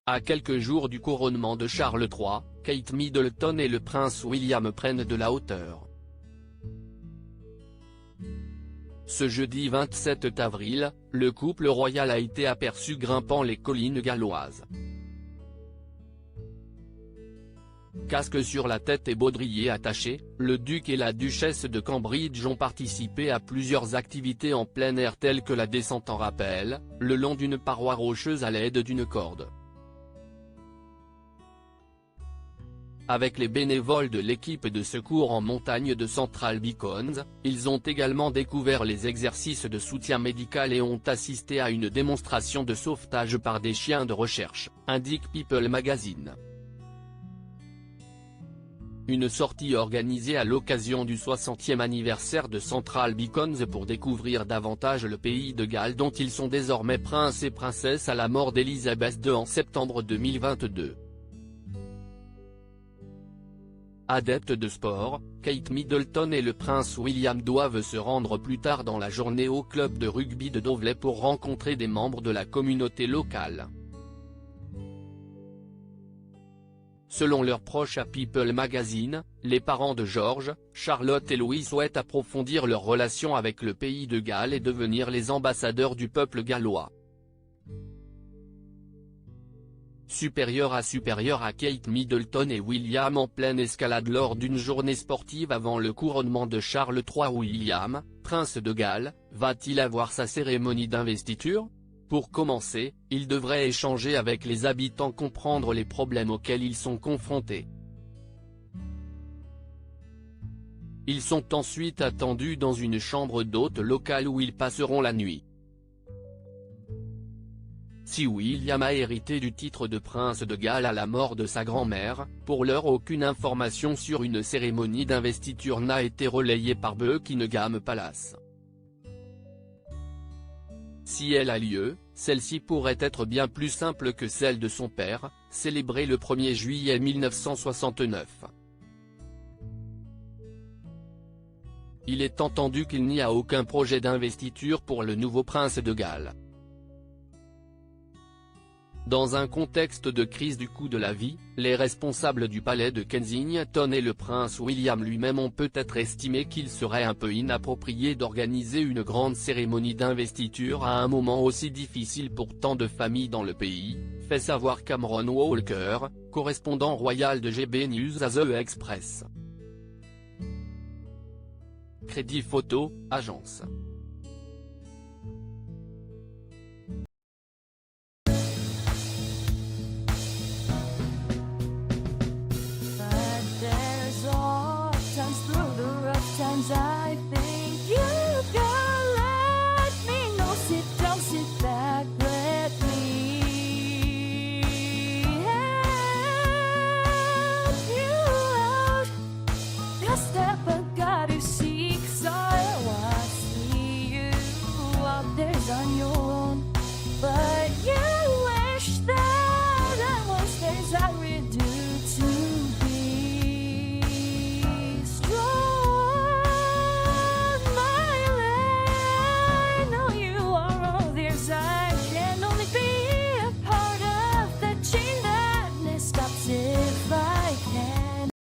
À quelques jours du couronnement de Charles III, Kate Middleton et le prince William prennent de la hauteur. Ce jeudi 27 avril, le couple royal a été aperçu grimpant les collines galloises. Casque sur la tête et baudrier attaché, le duc et la duchesse de Cambridge ont participé à plusieurs activités en plein air telles que la descente en rappel, le long d'une paroi rocheuse à l'aide d'une corde. Avec les bénévoles de l'équipe de secours en montagne de Central Beacons, ils ont également découvert les exercices de soutien médical et ont assisté à une démonstration de sauvetage par des chiens de recherche, indique People Magazine. Une sortie organisée à l'occasion du 60e anniversaire de Central Beacons pour découvrir davantage le pays de Galles dont ils sont désormais princes et princesses à la mort d'Elisabeth II en septembre 2022. Adeptes de sport, Kate Middleton et le prince William doivent se rendre plus tard dans la journée au club de rugby de Dovley pour rencontrer des membres de la communauté locale. Selon leurs proches à People Magazine, les parents de George, Charlotte et Louis souhaitent approfondir leur relation avec le pays de Galles et devenir les ambassadeurs du peuple gallois. Supérieur à Kate Middleton et William en pleine escalade lors d'une journée sportive avant le couronnement de Charles III. William, prince de Galles, va-t-il avoir sa cérémonie d'investiture? Pour commencer, il devrait échanger avec les habitants, comprendre les problèmes auxquels ils sont confrontés. Ils sont ensuite attendus dans une chambre d'hôte locale où ils passeront la nuit. Si William a hérité du titre de prince de Galles à la mort de sa grand-mère, pour l'heure aucune information sur une cérémonie d'investiture n'a été relayée par Buckingham Palace. Si elle a lieu, celle-ci pourrait être bien plus simple que celle de son père, célébrée le 1er juillet 1969. Il est entendu qu'il n'y a aucun projet d'investiture pour le nouveau prince de Galles. Dans un contexte de crise du coût de la vie, les responsables du palais de Kensington et le prince William lui-même ont peut-être estimé qu'il serait un peu inapproprié d'organiser une grande cérémonie d'investiture à un moment aussi difficile pour tant de familles dans le pays, fait savoir Cameron Walker, correspondant royal de GB News à The Express. Crédit Photo, agence.